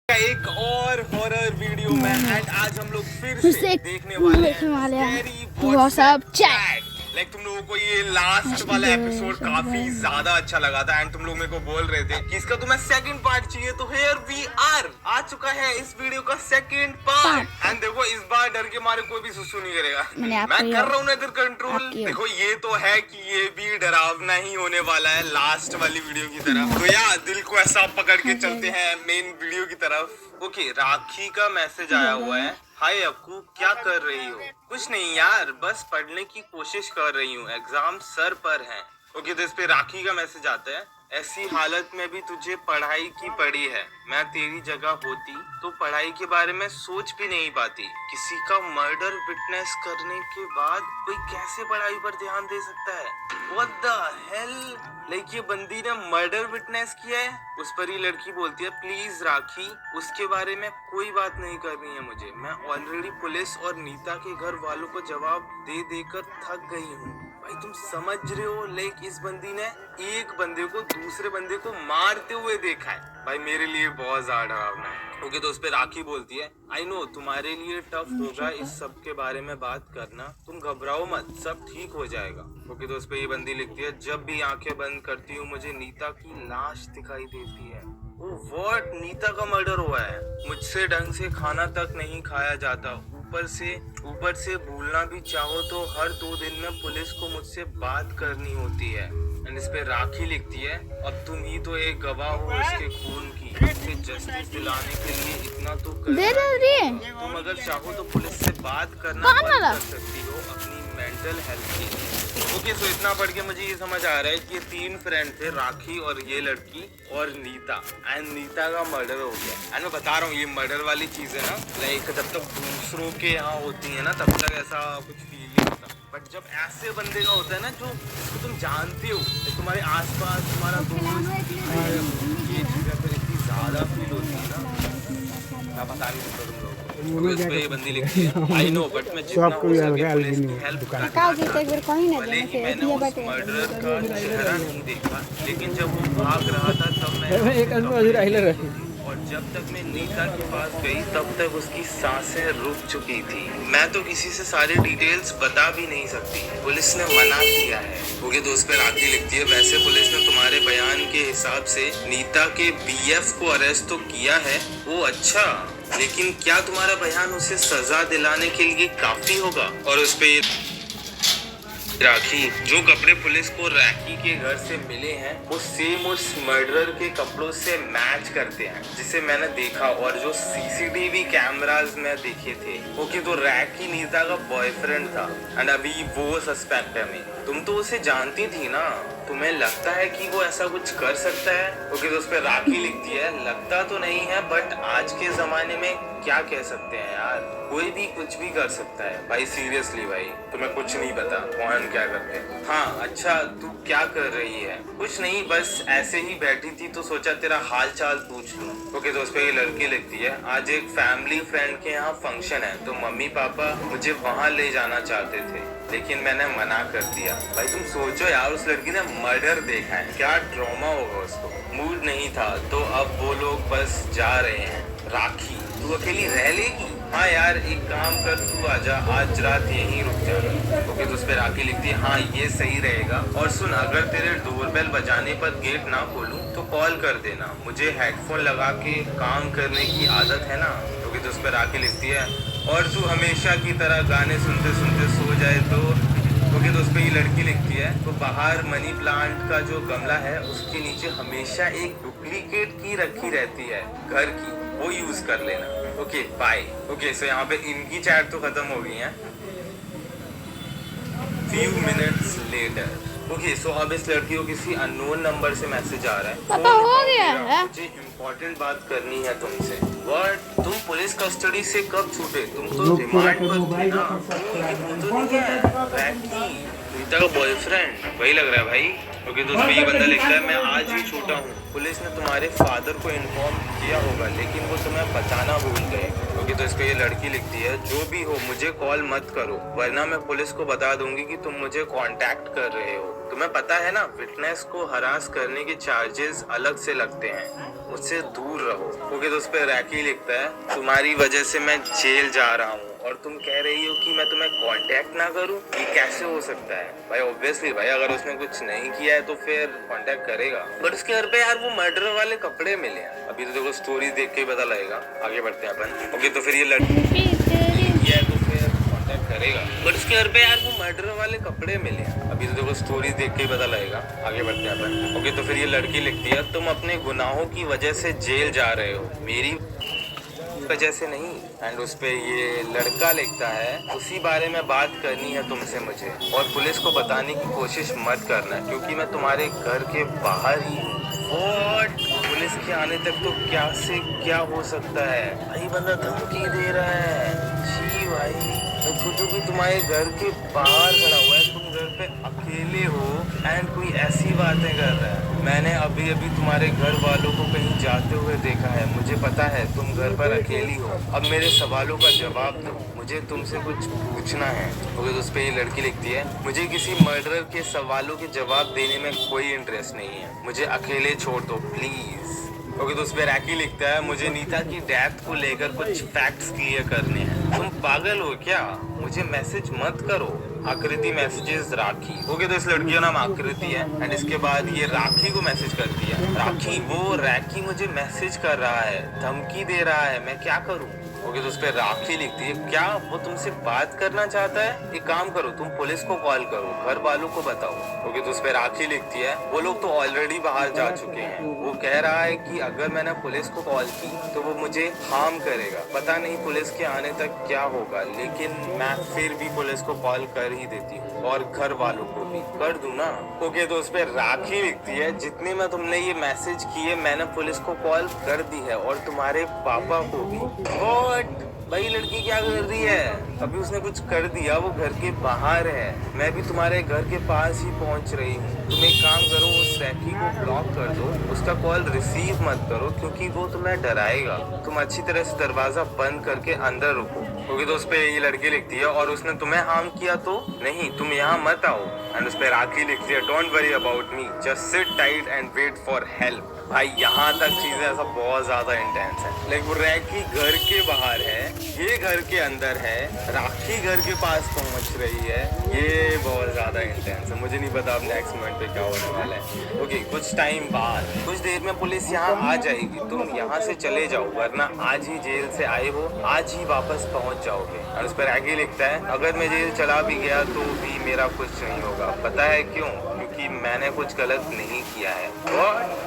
एक और horror video में एंड आज हम लोग फिर से देखने वाले हैं लाइक तुम लोगों को ये लास्ट वाला एपिसोड काफी ज्यादा अच्छा लगा था एंड तुम लोग मेरे को बोल रहे थे कि इसका तुम्हें सेकंड पार्ट चाहिए, तो हियर वी आर, आ चुका है इस वीडियो का सेकंड पार्ट। एंड देखो इस बार डर के मारे कोई भी सुसु नहीं करेगा, मैं कर रहा हूँ इधर कंट्रोल। देखो ये तो है कि ये भी डरावना ही होने वाला है लास्ट वाली वीडियो की तरफ। तो यार दिल को ऐसा पकड़ के चलते हैं मेन वीडियो की तरफ। ओके, राखी का मैसेज आया हुआ है। हाय अक्कू, क्या कर रही हो? कुछ नहीं यार, बस पढ़ने की कोशिश कर रही हूँ, एग्जाम सर पर है। ओके, तो इस पे राखी का मैसेज आता है। ऐसी हालत में भी तुझे पढ़ाई की पड़ी है, मैं तेरी जगह होती तो पढ़ाई के बारे में सोच भी नहीं पाती। किसी का मर्डर विटनेस करने के बाद कोई कैसे पढ़ाई पर ध्यान दे सकता है? What the hell? लाइक ये बंदी ने मर्डर विटनेस किया है। उस पर ही लड़की बोलती है, प्लीज राखी उसके बारे में कोई बात नहीं करनी है मुझे, मैं ऑलरेडी पुलिस और नीता के घर वालों को जवाब दे देकर थक गई हूँ। भाई तुम समझ रहे हो, लाइक इस बंदी ने एक बंदे को दूसरे बंदे को मारते हुए देखा है। भाई मेरे लिए बहुत ज्यादा डरावना है। ओके, तो उस पे राखी बोलती है, आई नो तुम्हारे लिए टफ होगा इस सब के बारे में बात करना, तुम घबराओ मत, सब ठीक हो जाएगा। ओके, तो उस पे ये बंदी लिखती है, जब भी आंखें बंद करती हूँ मुझे नीता की लाश दिखाई देती है। व्हाट, नीता का मर्डर हुआ है? मुझसे ढंग से खाना तक नहीं खाया जाता, ऊपर से भूलना भी चाहो तो हर 2 दिन में पुलिस को मुझसे बात करनी होती है। एंड इस पे राखी लिखती है, अब तुम ही तो एक गवाह हो उसके खून की, उसे जस्टिस दिलाने के लिए इतना तो तुम अगर चाहो तो पुलिस से बात करना बंद कर सकती हो अपनी मेंटल हेल्थ के लिए। ओके, सो इतना पढ़ के मुझे ये समझ आ रहा है कि ये 3 फ्रेंड थे, राखी और ये लड़की और नीता, एंड नीता का मर्डर हो गया। एंड मैं बता रहा हूँ ये मर्डर वाली चीज है ना, लाइक जब तक दूसरों के यहाँ होती है ना तब तक ऐसा कुछ फील नहीं होता, बट जब ऐसे बंदे का होता है ना जो तुम जानते हो, तुम्हारे आसपास तुम्हारा दोस्त, ये चीजें फिर इतनी ज्यादा फील होती है ना, मैं बता नहीं सकता तुम लोगों को। उस पे ये बंदी लिखती है, आई नो बट मैं जितना हो सके पुलिस की हेल्प करना, भले ही मैंने उस मर्डरर का चेहरा नहीं देखा, लेकिन जब वो भाग रहा था तब मैं और जब तक मैं नीता के पास गई तब तक उसकी सांसें रुक चुकी थी। मैं तो किसी से सारी डिटेल्स बता भी नहीं सकती, पुलिस ने मना किया है। ओके, तो उस पे राखी लिखती है, वैसे पुलिस ने तुम्हारे बयान के हिसाब से नीता के बीएफ को अरेस्ट तो किया है, वो अच्छा, लेकिन क्या तुम्हारा बयान उसे सजा दिलाने के लिए काफी होगा? और उस पे राखी, जो कपड़े पुलिस को राखी के घर से मिले हैं वो सेम उस मर्डरर के कपड़ों से मैच करते हैं जिसे मैंने देखा और जो सीसीटीवी कैमरास में देखे थे। ओके, तो राखी नीता का बॉयफ्रेंड था एंड अभी वो सस्पेक्ट है में। तुम तो उसे जानती थी ना, तुम्हें लगता है कि वो ऐसा कुछ कर सकता है? ओके, तो उस पर राखी लिखती है, लगता तो नहीं है बट आज के जमाने में क्या कह सकते हैं यार, कोई भी कुछ भी कर सकता है। भाई सीरियसली भाई तुम्हें कुछ नहीं पता कौन क्या करते हैं। हाँ अच्छा, तू क्या कर रही है? कुछ नहीं, बस ऐसे ही बैठी थी तो सोचा तेरा हाल चाल पूछ लूं। ओके, तो उस पे ये लड़की लिखती है, आज एक फैमिली फ्रेंड के यहाँ फंक्शन है तो मम्मी पापा मुझे वहाँ ले जाना चाहते थे लेकिन मैंने मना कर दिया। भाई तुम सोचो यार, उस लड़की ने मर्डर देखा है, क्या ट्रॉमा होगा उसको। मूड नहीं था तो अब वो लोग बस जा रहे हैं। राखी, तू अकेली रह लेगी? हाँ यार एक काम कर, तू आजा, आज रात यहीं रुक जाना। ओके, तो उस पे राखी लिखती है, हाँ ये सही रहेगा, और सुन अगर तेरे डोरबेल बजाने पर गेट ना खोलूं तो कॉल कर देना, मुझे हेडफोन लगा के काम करने की आदत है ना। ओके, तो उस पे राखी लिखती है, और तू हमेशा की तरह गाने सुनते सुनते सो जाए तो। ओके, तो उस पे ये लड़की लिखती है, तो बाहर मनी प्लांट का जो गमला है उसके नीचे हमेशा एक डुप्लीकेट की रखी रहती है घर की, वो यूज कर लेना। Okay bye. ओके, सो यहाँ पे इनकी चैट तो खत्म हो गई है। Few minutes later. ओके, सो अब इस लड़की को किसी अननोन नंबर से मैसेज आ रहा है, पापा हो गया है, मुझे इम्पोर्टेंट बात करनी है तुमसे। व्हाट, तुम पुलिस कस्टडी से कब छूटे? तुम तो रिमांड पर थे ना। वो तो नहीं है नीता का बॉयफ्रेंड, वही लग रहा है भाई। ओके, तो उसमें ये बंदा लिखता है, मैं आज ही छूटा हूँ, पुलिस ने तुम्हारे फादर को इन्फॉर्म किया होगा लेकिन वो तुम्हें बताना भूल गए। ओके, तो इस पे ये लड़की लिखती है, जो भी हो मुझे कॉल मत करो वरना मैं पुलिस को बता दूंगी कि तुम मुझे कांटेक्ट कर रहे हो। तुम्हें पता है ना, विटनेस को हरास करने के चार्जेस अलग से लगते हैं, मुझसे दूर रहो। ओके, तो उस पर रैकी लिखता है, तुम्हारी वजह से मैं जेल जा रहा हूँ और तुम कह रही हो कि मैं तुम्हें कांटेक्ट ना करूं? ये कैसे हो सकता है भाई? ऑब्वियसली भाई, अगर उसने कुछ नहीं किया है तो फिर कांटेक्ट करेगा। बट उसके घर पे यार वो मर्डर वाले कपड़े मिले हैं। अभी तो देखो स्टोरी देख के ही पता लगेगा। आगे बढ़ते हैं अपन। ओके, तो फिर ये लड़की है तो फिर कांटेक्ट करेगा। बट उसके घर पे यार वो मर्डर वाले कपड़े मिले हैं। अभी तो देखो स्टोरी देख के ही पता लगेगा। आगे बढ़ते हैं अपन। ओके, तो फिर ये लड़की लिखती है, तुम अपने गुनाहों की वजह से जेल जा रहे हो, मेरी वजह से नहीं। एंड उस पे ये लड़का लिखता है, उसी बारे में बात करनी है तुमसे मुझे, और पुलिस को बताने की कोशिश मत करना क्योंकि मैं तुम्हारे घर के बाहर ही हूँ। What? पुलिस के आने तक तो क्या से क्या हो सकता है भाई? बंदा धमकी दे रहा है। जी भाई, मैं सोचो कि तुम्हारे घर के बाहर खड़ा हुआ है, तुम घर पे अकेले हो एंड कोई ऐसी बातें कर रहा है। मैंने अभी अभी तुम्हारे घर वालों को कहीं जाते हुए देखा है, मुझे पता है तुम घर पर अकेली हो। अब मेरे सवालों का जवाब दो, मुझे तुमसे कुछ पूछना है। ओके, तो उस पे ये लड़की लिखती है, मुझे किसी मर्डरर के सवालों के जवाब देने में कोई इंटरेस्ट नहीं है, मुझे अकेले छोड़ दो प्लीज। ओके, तो उस पे रैकी लिखता है, मुझे नीता की डेथ को लेकर कुछ फैक्ट्स क्लियर करने हैं। तुम पागल हो क्या? मुझे मैसेज मत करो। आकृति मैसेजेस राखी। ओके, तो इस लड़की का नाम आकृति है एंड इसके बाद ये राखी को मैसेज करती है। राखी, वो रैकी मुझे मैसेज कर रहा है, धमकी दे रहा है, मैं क्या करूं? ओके, तो उस पर राखी लिखती है, क्या वो तुमसे बात करना चाहता है? एक काम करो, तुम पुलिस को कॉल करो, घर वालों को बताओ। ओके, तो उस पर राखी लिखती है, वो लोग तो ऑलरेडी बाहर जा चुके हैं। वो कह रहा है कि अगर मैंने पुलिस को कॉल की तो वो मुझे हार्म करेगा। पता नहीं पुलिस के आने तक क्या होगा, लेकिन मैं फिर भी पुलिस को कॉल कर ही देती हूँ और घर वालों को भी कर दूं ना। ओके, तो उस पर राखी लिखती है, जितने में तुमने ये मैसेज किए मैंने पुलिस को कॉल कर दी है और तुम्हारे पापा को भी। भाई लड़की क्या कर रही है? अभी उसने कुछ कर दिया, वो घर के बाहर है, मैं भी तुम्हारे घर के पास ही पहुंच रही हूँ। तुम एक काम करो, उस रैकी को ब्लॉक कर दो, उसका कॉल रिसीव मत करो क्योंकि वो तुम्हें डराएगा। तुम अच्छी तरह से दरवाजा बंद करके अंदर रुको। क्योंकि तो उस पे ये लड़की लिखती है, और उसने तुम्हें हार्म किया तो नहीं, तुम यहाँ मत आओ। एंड उस पे राखी लिखती है, don't worry about me, just sit tight and wait for help. भाई यहाँ तक चीजें ऐसा बहुत ज्यादा इंटेंस है। लाइक वो रैकी घर के बाहर है, ये घर के अंदर है, राखी घर के पास पहुंच रही है। ये बहुत ज्यादा इंटेंस है। मुझे नहीं पता अब नेक्स्ट मोमेंट पे क्या होने वाला है। ओके, कुछ टाइम बाद, कुछ देर में पुलिस यहाँ आ जाएगी, तुम यहाँ से चले जाओ वरना आज ही जेल से आए हो, आज ही वापस पहुँच जाओगे। और उस पर आगे लिखता है, अगर मैं जेल चला भी गया तो भी मेरा कुछ नहीं होगा। पता है क्यों? क्योंकि मैंने कुछ गलत नहीं किया है।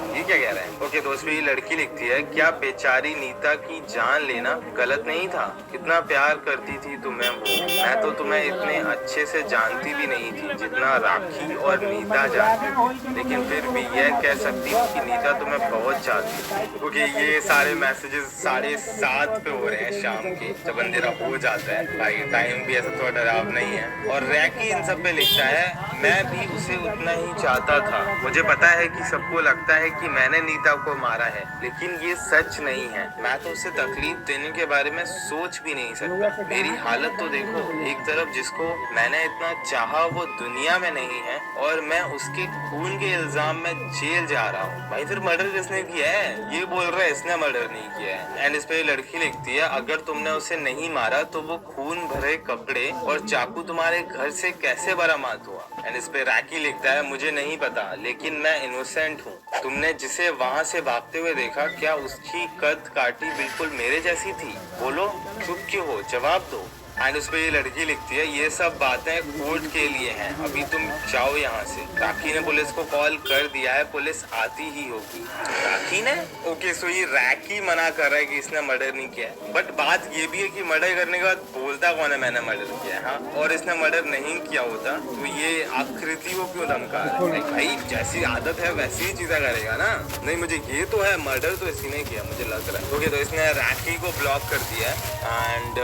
ये क्या कह रहा है? ओके, तो उसमें ये लड़की लिखती है, क्या बेचारी नीता की जान लेना गलत नहीं था? कितना प्यार करती थी तुम्हें वो, मैं तो तुम्हें इतने अच्छे से जानती भी नहीं थी जितना राखी और नीता जानती थी, लेकिन फिर भी यह कह सकती हूँ कि नीता तुम्हें बहुत चाहती थी। क्योंकि ये सारे मैसेजेस 7:30 पे हो रहे हैं शाम के, जब अंधेरा हो जाता है। भाई टाइम भी ऐसा थोड़ा डराव नहीं है। और रैकी इन सब पे लिखता है, मैं भी उसे उतना ही चाहता था। मुझे पता है कि सबको लगता है कि मैंने नीता को मारा है, लेकिन ये सच नहीं है। मैं तो उसे तकलीफ देने के बारे में सोच भी नहीं सकता। मेरी हालत तो देखो, एक तरफ जिसको मैंने इतना चाहा वो दुनिया में नहीं है और मैं उसके खून के इल्जाम में जेल जा रहा हूँ। भाई फिर मर्डर किसने किया है? ये बोल रहा है इसने मर्डर नहीं किया है। एंड इस पे लड़की लिखती है, अगर तुमने उसे नहीं मारा तो वो खून भरे कपड़े और चाकू तुम्हारे घर से कैसे बरामद हुआ? एंड इस पे रैकी लिखता है, मुझे नहीं पता, लेकिन मैं इनोसेंट हूँ। तुमने जिसे वहाँ से भागते हुए देखा, क्या उसकी कद काटी बिल्कुल मेरे जैसी थी? बोलो, चुप क्यों हो? जवाब दो। एंड उस पे ये लड़की लिखती है, ये सब बातें कोर्ट के लिए हैं, अभी तुम जाओ यहाँ से। राखी ने पुलिस को कॉल कर दिया है, पुलिस आती ही होगी। राखी ने? ओके, सो ये रैकी मना कर रहा है कि इसने मर्डर नहीं किया है। बट बात ये भी है कि मर्डर करने के बाद बोलता कौन है मैंने मर्डर किया है? हाँ, और इसने मर्डर नहीं किया होता तो ये आकृति को क्यों धमका रहा है? भाई जैसी आदत है वैसी ही चीजें करेगा ना। नहीं, मुझे ये तो है, मर्डर तो इसी ने किया मुझे लग रहा है। ओके, तो इसने राखी को ब्लॉक कर दिया है एंड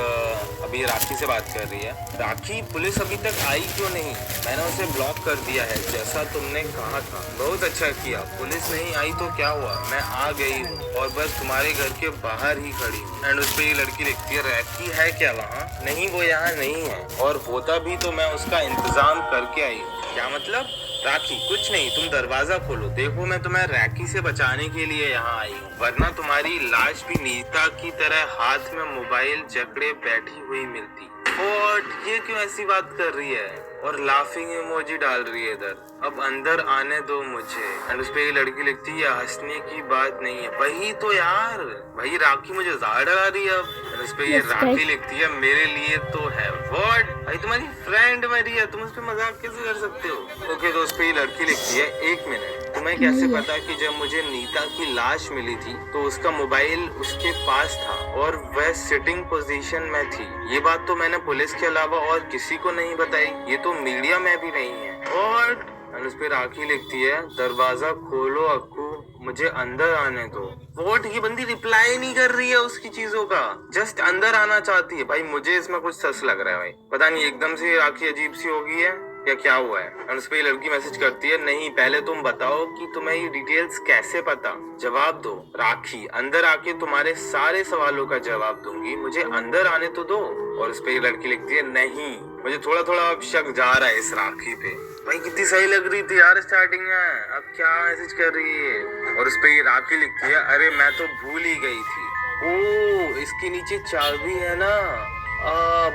अभी राखी से बात कर रही है। राखी, पुलिस अभी तक आई क्यों नहीं? मैंने उसे ब्लॉक कर दिया है जैसा तुमने कहा था। बहुत अच्छा किया, पुलिस नहीं आई तो क्या हुआ, मैं आ गई हूँ और बस तुम्हारे घर के बाहर ही खड़ी हूँ। एंड उस पे ये लड़की लिखती है, रैकी है क्या वहाँ? नहीं, वो यहाँ नहीं है, और होता भी तो मैं उसका इंतजाम करके आई हूँ। क्या मतलब? राखी कुछ नहीं, तुम दरवाजा खोलो, देखो मैं तुम्हें राखी से बचाने के लिए यहाँ आई हूँ, वरना तुम्हारी लाश भी नीता की तरह हाथ में मोबाइल जकड़े बैठी हुई मिलती। और ये क्यों ऐसी बात कर रही है और लाफिंग इमोजी डाल रही है इधर। अब अंदर आने दो मुझे। एंड उस पे ये लड़की लिखती है हंसने की बात नहीं है। वही तो यार, भाई राखी मुझे ज्यादा डरा रही है अब। एंड उस पे ये राखी लिखती है मेरे लिए तो है। व्हाट भाई, तुम्हारी फ्रेंड मरी है, तुम उस पे मजाक कैसे कर सकते हो। ओके तो उस पे ये लड़की लिखती है एक मिनट, तुम्हें कैसे पता कि जब मुझे नीता की लाश मिली थी तो उसका मोबाइल उसके पास था और वह सिटिंग पोजीशन में थी। ये बात तो मैंने पुलिस के अलावा और किसी को नहीं बताई, ये तो मीडिया में भी नहीं है। और उस पे राखी लिखती है दरवाजा खोलो अक्कू, मुझे अंदर आने दो। वोट ये बंदी रिप्लाई नहीं कर रही है उसकी चीजों का, जस्ट अंदर आना चाहती है। भाई मुझे इसमें कुछ सच लग रहा है भाई, पता नहीं एकदम से राखी अजीब सी हो गई है या क्या हुआ है। और उस पे लड़की मैसेज करती है नहीं पहले तुम बताओ कि तुम्हें ये डिटेल्स कैसे पता, जवाब दो। राखी अंदर आके तुम्हारे सारे सवालों का जवाब दूंगी, मुझे अंदर आने तो दो। और उस पे लड़की लिखती है नहीं, मुझे थोड़ा थोड़ा अब शक जा रहा है इस राखी पे। भाई कितनी सही लग रही थी यार स्टार्टिंग में, अब क्या मैसेज कर रही है। और उस पे राखी लिखती है अरे मैं तो भूल ही गई थी। ओ इसके नीचे चाबी है ना,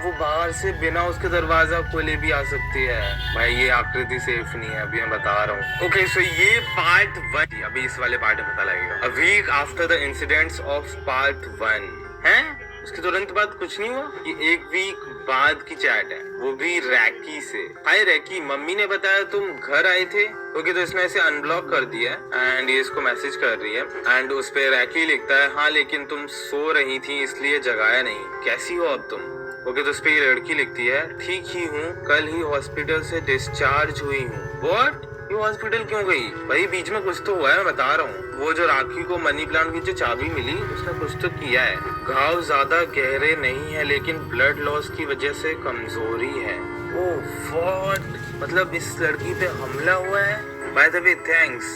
वो बाहर से बिना उसके दरवाजा खोले भी आ सकती है। भाई ये आकृति सेफ नहीं है, अभी मैं बता रहा हूँ। ओके सो ये पार्ट 1, अभी इस वाले पार्ट में पता लगेगा। A week after the incidents of part 1 है, उसके तुरंत बाद कुछ नहीं हुआ। ये एक वीक बाद की चैट है, वो भी रैकी से। हाय रैकी, मम्मी ने बताया तुम घर आए थे। ओके तो इसने इसे अनब्लॉक कर दिया एंड ये इसको मैसेज कर रही है। एंड उस पे रैकी लिखता है हाँ लेकिन तुम सो रही थी इसलिए जगाया नहीं, कैसी हो अब तुम। ओके तो उस पे ये लड़की लिखती है ठीक ही हूँ, कल ही हॉस्पिटल से डिस्चार्ज हुई हूँ। व्हाट, ये हॉस्पिटल क्यों गई। भाई बीच में कुछ तो हुआ है, मैं बता रहा हूँ। वो जो राखी को मनी प्लांट की जो चाबी मिली उसने कुछ तो किया है। घाव ज्यादा गहरे नहीं है लेकिन ब्लड लॉस की वजह से कमजोरी है। ओह व्हाट, मतलब इस लड़की पे हमला हुआ है। बाय द वे थैंक्स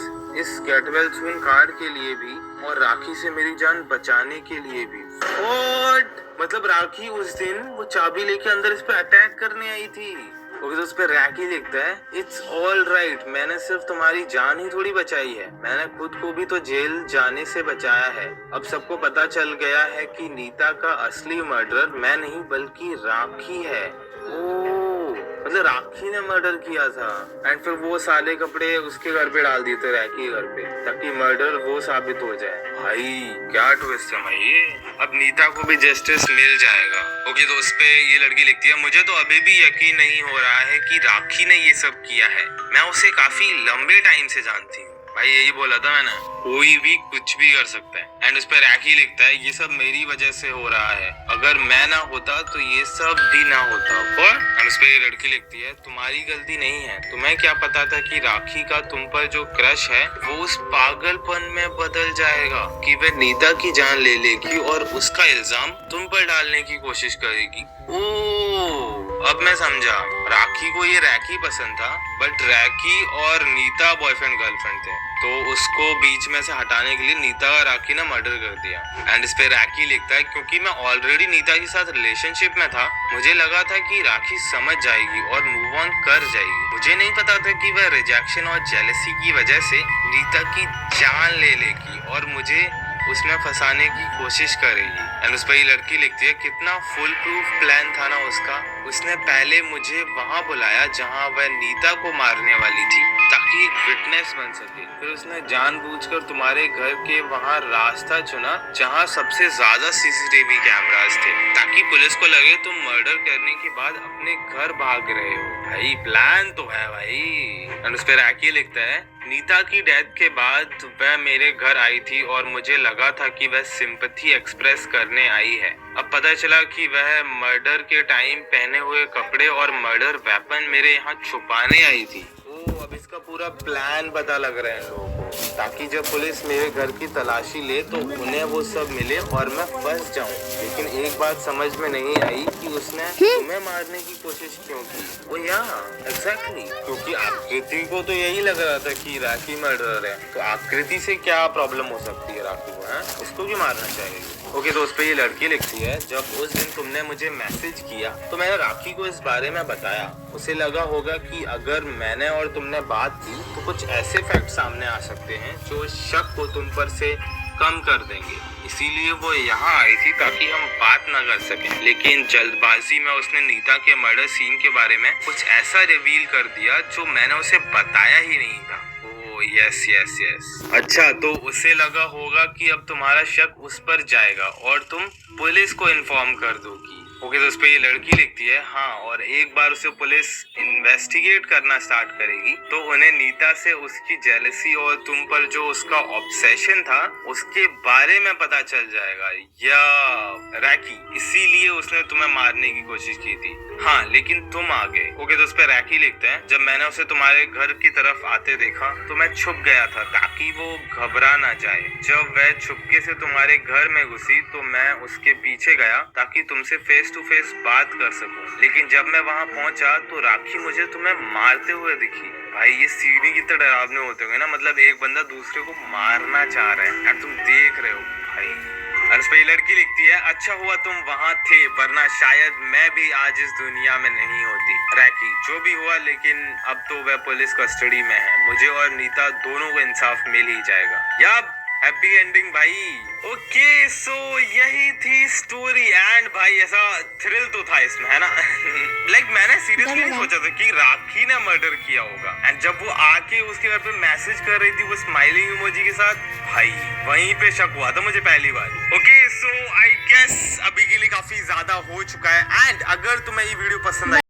इस गेट वेल सून कार्ड के लिए भी और राखी से मेरी जान बचाने के लिए भी। व्हाट, मतलब राखी उस दिन वो चाबी लेके अंदर इस पे अटैक करने आई थी। ओके तो उस पे रैकी लिखता है इट्स ऑल राइट, मैंने सिर्फ तुम्हारी जान ही थोड़ी बचाई है, मैंने खुद को भी तो जेल जाने से बचाया है। अब सबको पता चल गया है कि नीता का असली मर्डर मैं नहीं बल्कि राखी है। ओह मतलब राखी ने मर्डर किया था एंड फिर वो साले कपड़े उसके घर पे डाल दिए थे रैकी घर पे, ताकि मर्डर वो साबित हो जाए। भाई क्या ट्विस्ट है भाई, अब नीता को भी जस्टिस मिल जाएगा। ओके तो उस पे ये लड़की लिखती है मुझे तो अभी भी यकीन नहीं हो रहा है कि राखी ने ये सब किया है, मैं उसे काफी लंबे टाइम से जानती हूँ। भाई यही बोला था मैंने, कोई भी कुछ भी कर सकता है। एंड उस पर रैकी लिखता है ये सब मेरी वजह से हो रहा है, अगर मैं ना होता तो ये सब भी ना होता। और उस पर ये लड़की लिखती है तुम्हारी गलती नहीं है, तुम्हें क्या पता था कि राखी का तुम पर जो क्रश है वो उस पागलपन में बदल जाएगा कि वह नीता की जान ले लेगी और उसका इल्जाम तुम पर डालने की कोशिश करेगी। ओह अब मैं समझा, राखी को ये रैकी पसंद था बट रैकी और नीता बॉयफ्रेंड गर्लफ्रेंड थे, तो उसको बीच में से हटाने के लिए नीता और राखी ने मर्डर कर दिया। एंड इस पे रैकी लिखता है क्योंकि मैं ऑलरेडी नीता के साथ रिलेशनशिप में था, मुझे लगा था कि राखी समझ जाएगी और मूव ऑन कर जाएगी, मुझे नहीं पता था कि वह रिजेक्शन और जेलसी की वजह से नीता की जान ले लेगी और मुझे उसमें फंसाने की कोशिश करेगी। एंड उस पर ये लड़की लिखती है कितना फुल प्रूफ प्लान था ना उसका, उसने पहले मुझे वहां बुलाया जहां वह नीता को मारने वाली थी ताकि एक विटनेस बन सके, फिर उसने जानबूझकर तुम्हारे घर के वहां रास्ता चुना जहां सबसे ज्यादा सीसीटीवी कैमरास थे ताकि पुलिस को लगे तुम मर्डर करने के बाद अपने घर भाग रहे हो। भाई प्लान तो है भाई। एंड उस पर रैकी लिखता है नीता की डेथ के बाद वह मेरे घर आई थी और मुझे लगा था कि वह सिंपैथी एक्सप्रेस करने आई है, अब पता चला कि वह मर्डर के टाइम पहने हुए कपड़े और मर्डर वेपन मेरे यहाँ छुपाने आई थी। ओह अब इसका पूरा प्लान पता लग रहा है लोगों को, ताकि जब पुलिस मेरे घर की तलाशी ले तो उन्हें वो सब मिले और मैं फंस जाऊं। लेकिन एक बात समझ में नहीं आई कि उसने तुम्हें मारने की कोशिश क्यों की। वो यहाँ एग्जैक्टली, क्योंकि आकृति को तो यही लग रहा था कि राखी मर्डरर है, तो आकृति से क्या प्रॉब्लम हो सकती है राखी को, है उसको क्यों मारना चाहिए। ओके, तो उस पे ये लड़की लिखती है, जब उस दिन तुमने मुझे मैसेज किया तो मैंने राखी को इस बारे में बताया। उसे लगा होगा कि अगर मैंने और तुमने बात की तो कुछ ऐसे फैक्ट सामने आ सकते हैं जो शक को तुम पर से कम कर देंगे, इसीलिए वो यहाँ आई थी ताकि हम बात ना कर सकें। लेकिन जल्दबाजी में उसने नीता के मर्डर सीन के बारे में कुछ ऐसा रिवील कर दिया जो मैंने उसे बताया ही नहीं था। Yes yes yes. अच्छा, तो उसे लगा होगा कि अब तुम्हारा शक उस पर जाएगा और तुम पुलिस को इन्फॉर्म कर दोगी। ओके, तो उस पे ये लड़की लिखती है, हाँ, और एक बार उसे पुलिस इन्वेस्टिगेट करना स्टार्ट करेगी तो उन्हें नीता से उसकी जेलसी और तुम पर जो उसका ऑब्सेशन था उसके बारे में पता चल जाएगा। या रैकी, इसीलिए उसने तुम्हें मारने की कोशिश की थी। हाँ, लेकिन तुम आ गए। ओके, तो उस पे रैकी लिखते हैं, जब मैंने उसे तुम्हारे घर की तरफ आते देखा तो मैं छुप गया था ताकि वो घबरा ना जाए। जब वह छुपके से तुम्हारे घर में घुसी तो मैं उसके पीछे गया ताकि तुमसे फेस टू फेस बात कर सकूं। लेकिन जब मैं वहां पहुंचा तो राखी मुझे तुम्हें मारते हुए दिखी। भाई, ये सीढ़ी कितने डरावने होते होंगे ना, मतलब एक बंदा दूसरे को मारना चाह रहा है और तुम देख रहे हो भाई। और उस पे ये लड़की लिखती है, अच्छा हुआ तुम वहां थे, वरना शायद मैं भी आज इस दुनिया में नहीं होती। रैकी, जो भी हुआ, लेकिन अब तो वह पुलिस कस्टडी में है। मुझे और नीता दोनों को इंसाफ मिल ही जाएगा। या हैप्पी एंडिंग भाई। ओके, सो यही थी स्टोरी एंड भाई ऐसा थ्रिल तो था इसमें, है ना। लाइक मैंने सीरियसली नहीं सोचा था कि राखी ने मर्डर किया होगा। एंड जब वो आके उसके घर पे मैसेज कर रही थी वो स्माइलिंग इमोजी के साथ, भाई वहीं पे शक हुआ था मुझे पहली बार। ओके, सो आई गेस अभी के लिए काफी ज्यादा हो चुका है। एंड अगर तुम्हें ये वीडियो पसंद आई